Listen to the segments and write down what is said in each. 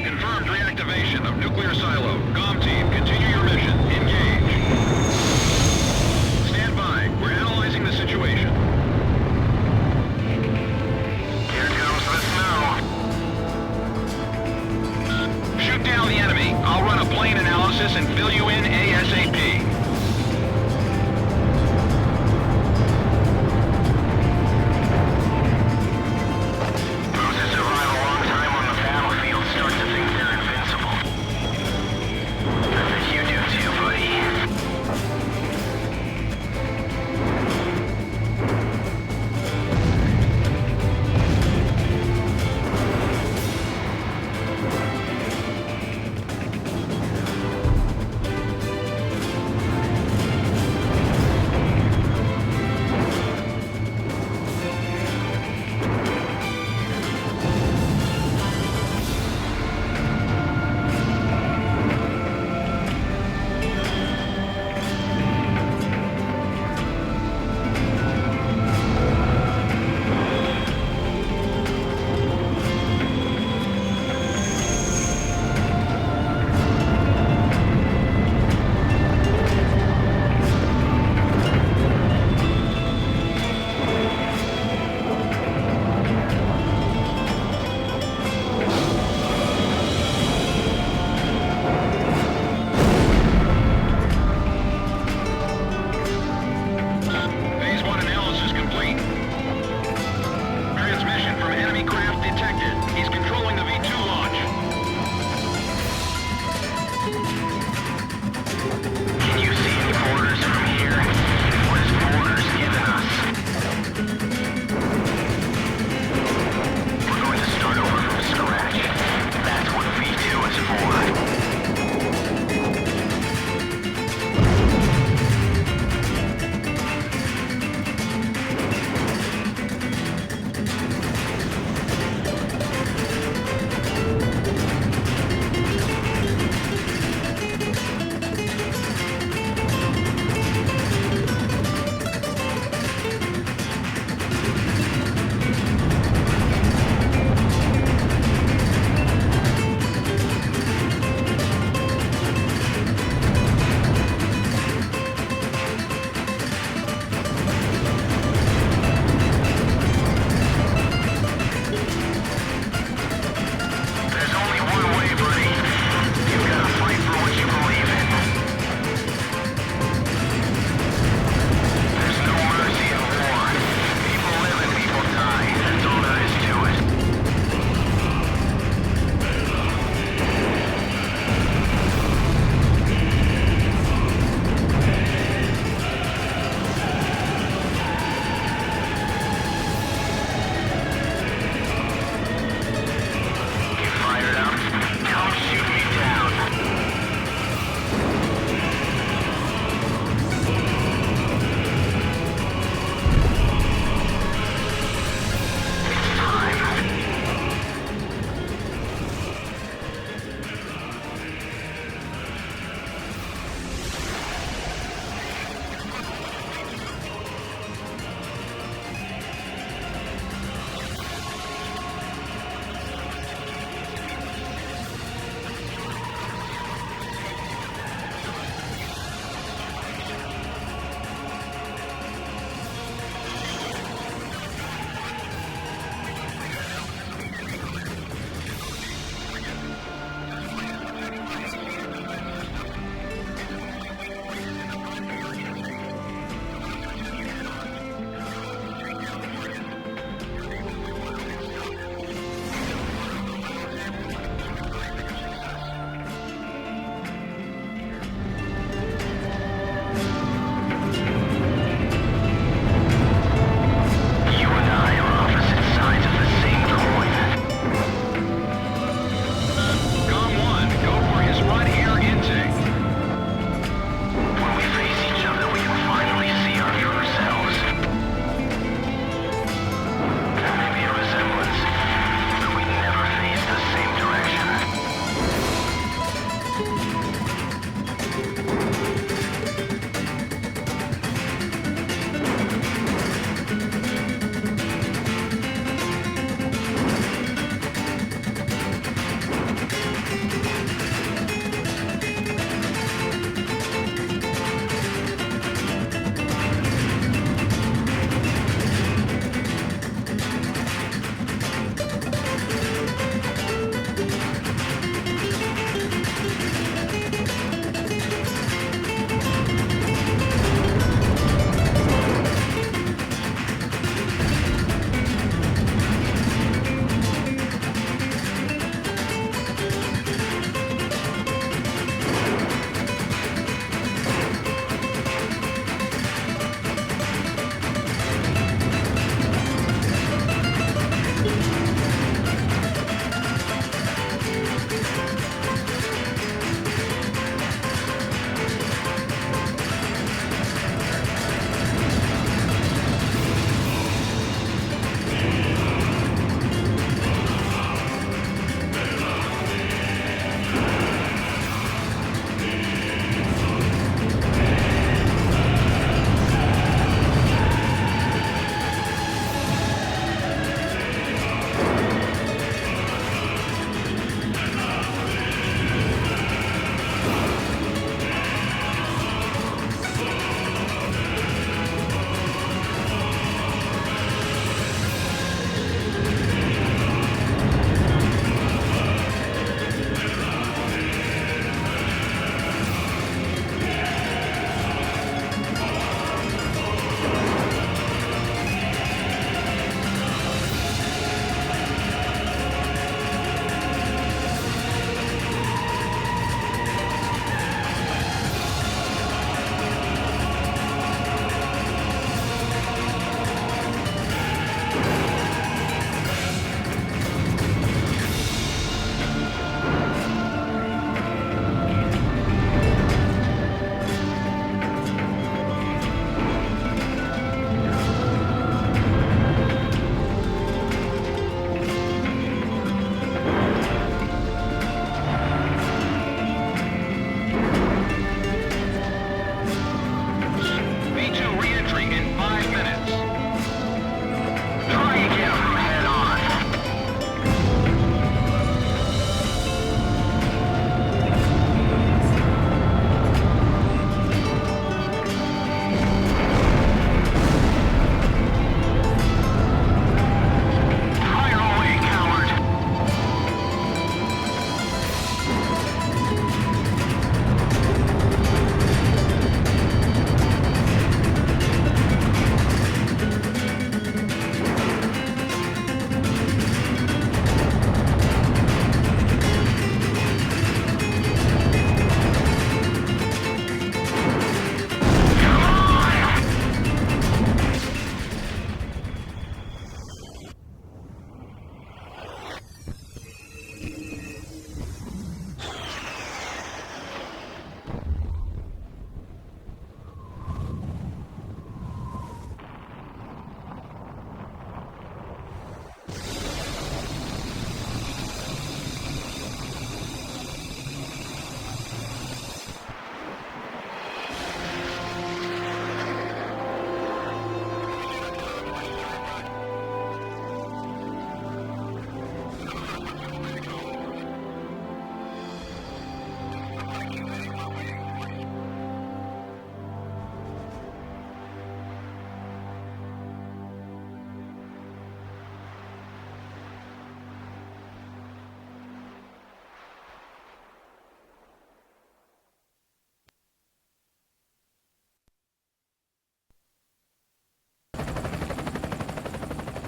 Confirmed reactivation of nuclear silo. Comm team, continue your mission. Engage. Stand by. We're analyzing the situation. Here comes the snow. Shoot down the enemy. I'll run a plane analysis and fill you in ASAP. Huge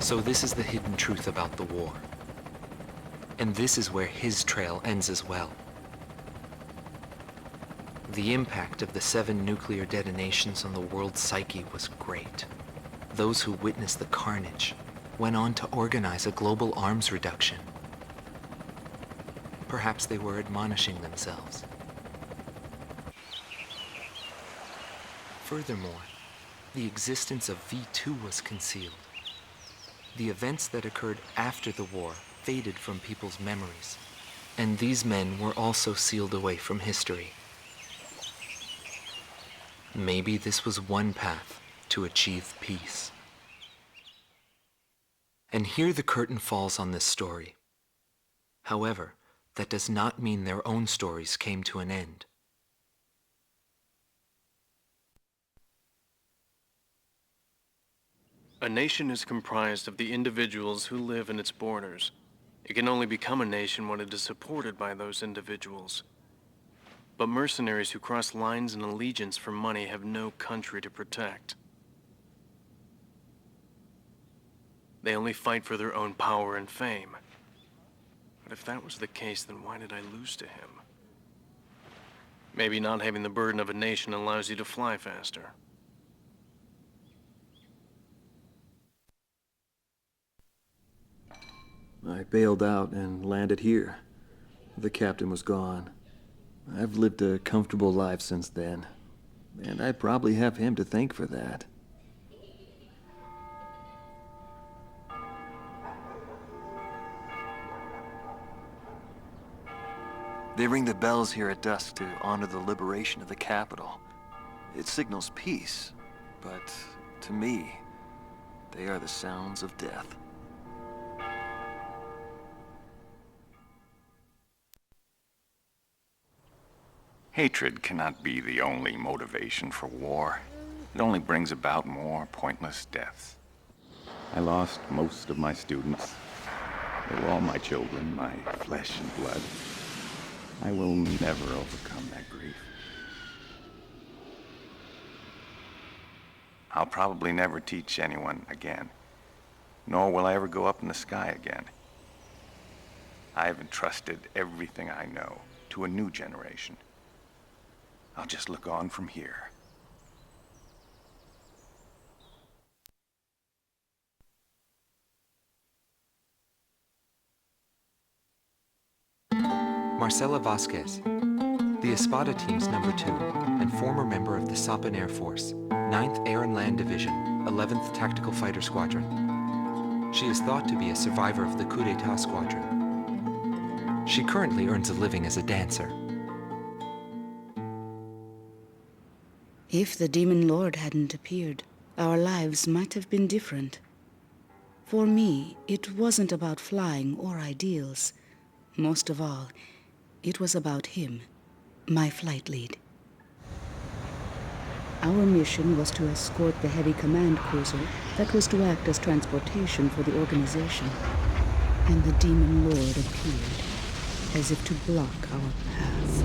So this is the hidden truth about the war. And this is where his trail ends as well. The impact of the 7 nuclear detonations on the world's psyche was great. Those who witnessed the carnage went on to organize a global arms reduction. Perhaps they were admonishing themselves. Furthermore, the existence of V2 was concealed. The events that occurred after the war faded from people's memories, and these men were also sealed away from history. Maybe this was one path to achieve peace. And here the curtain falls on this story. However, that does not mean their own stories came to an end. A nation is comprised of the individuals who live in its borders. It can only become a nation when it is supported by those individuals. But mercenaries who cross lines in allegiance for money have no country to protect. They only fight for their own power and fame. But if that was the case, then why did I lose to him? Maybe not having the burden of a nation allows you to fly faster. I bailed out and landed here. The captain was gone. I've lived a comfortable life since then, and I probably have him to thank for that. They ring the bells here at dusk to honor the liberation of the capital. It signals peace, but to me, they are the sounds of death. Hatred cannot be the only motivation for war. It only brings about more pointless deaths. I lost most of my students. They were all my children, my flesh and blood. I will never overcome that grief. I'll probably never teach anyone again, nor will I ever go up in the sky again. I have entrusted everything I know to a new generation. I'll just look on from here. Marcela Vasquez, the Espada team's number 2 and former member of the Sapan Air Force, 9th Air and Land Division, 11th Tactical Fighter Squadron. She is thought to be a survivor of the coup d'etat squadron. She currently earns a living as a dancer. If the Demon Lord hadn't appeared, our lives might have been different. For me, it wasn't about flying or ideals. Most of all, it was about him, my flight lead. Our mission was to escort the heavy command cruiser that was to act as transportation for the organization. And the Demon Lord appeared, as if to block our path.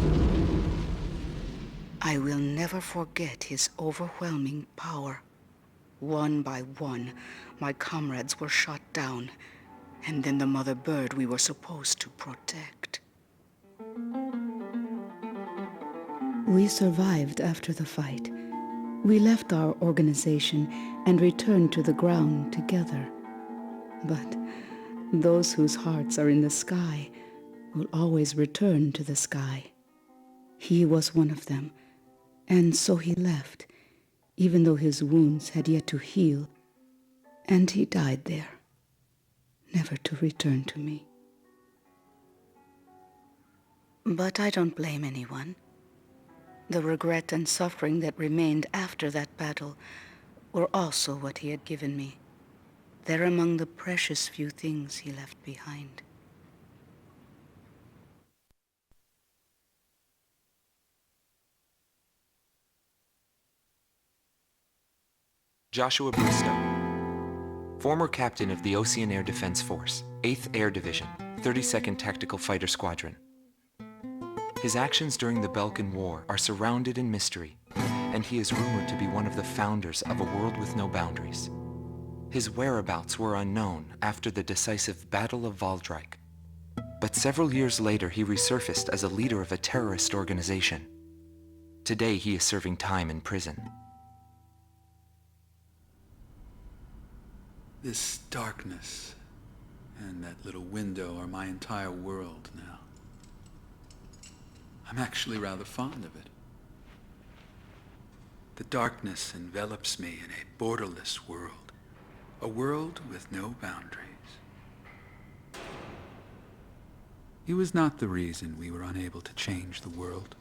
I will never forget his overwhelming power. One by one, my comrades were shot down, and then the mother bird we were supposed to protect. We survived after the fight. We left our organization and returned to the ground together. But those whose hearts are in the sky will always return to the sky. He was one of them. And so he left, even though his wounds had yet to heal, and he died there, never to return to me. But I don't blame anyone. The regret and suffering that remained after that battle were also what he had given me. They're among the precious few things he left behind. Joshua Bristow, former captain of the Ocean Air Defense Force, 8th Air Division, 32nd Tactical Fighter Squadron. His actions during the BELKAN War are surrounded in mystery, and he is rumored to be one of the founders of a world with no boundaries. His whereabouts were unknown after the decisive Battle of Valdreich. But several years later, he resurfaced as a leader of a terrorist organization. Today, he is serving time in prison. This darkness and that little window are my entire world now. I'm actually rather fond of it. The darkness envelops me in a borderless world, a world with no boundaries. He was not the reason we were unable to change the world.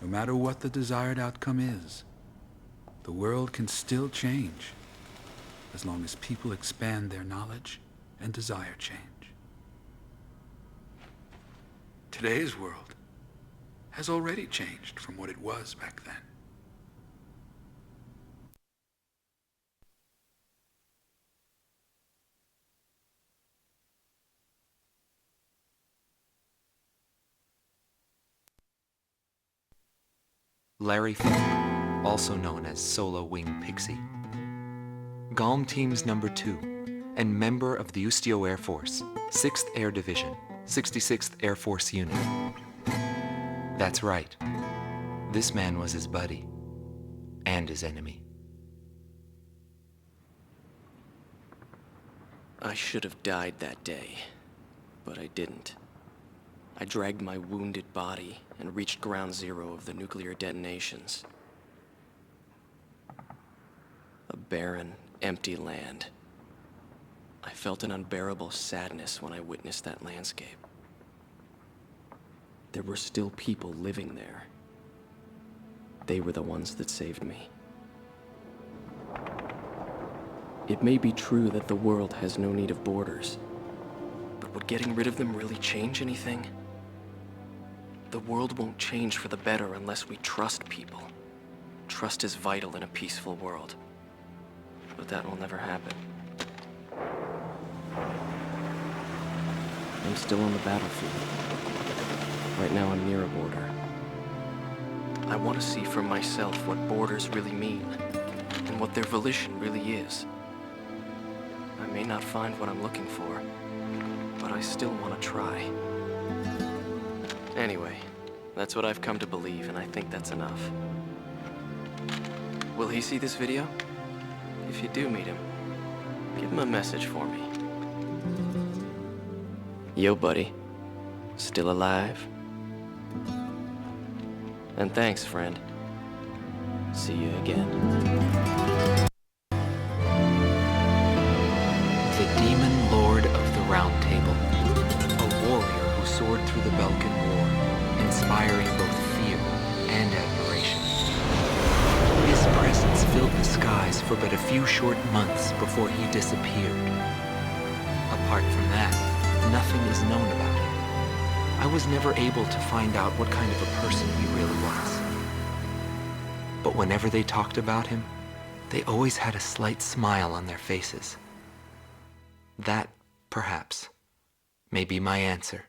No matter what the desired outcome is, the world can still change, as long as people expand their knowledge and desire change. Today's world has already changed from what it was back then. Larry Funk, also known as Solo Wing Pixie. GALM Team's number 2, and member of the Ustio Air Force, 6th Air Division, 66th Air Force Unit. That's right. This man was his buddy, and his enemy. I should have died that day, but I didn't. I dragged my wounded body and reached ground zero of the nuclear detonations. A barren, empty land. I felt an unbearable sadness when I witnessed that landscape. There were still people living there. They were the ones that saved me. It may be true that the world has no need of borders, but would getting rid of them really change anything? The world won't change for the better unless we trust people. Trust is vital in a peaceful world. But that will never happen. I'm still on the battlefield. Right now I'm near a border. I want to see for myself what borders really mean, and what their volition really is. I may not find what I'm looking for, but I still want to try. Anyway, that's what I've come to believe, and I think that's enough. Will he see this video? If you do meet him, give him a message for me. Yo, buddy. Still alive? And thanks, friend. See you again. The Demon Lord of the Round Table. A warrior who soared through the BELKAN War, inspiring both fear and admiration. His presence filled the skies for but a few short months before he disappeared. Apart from that, nothing is known about him. I was never able to find out what kind of a person he really was. But whenever they talked about him, they always had a slight smile on their faces. That, perhaps, may be my answer.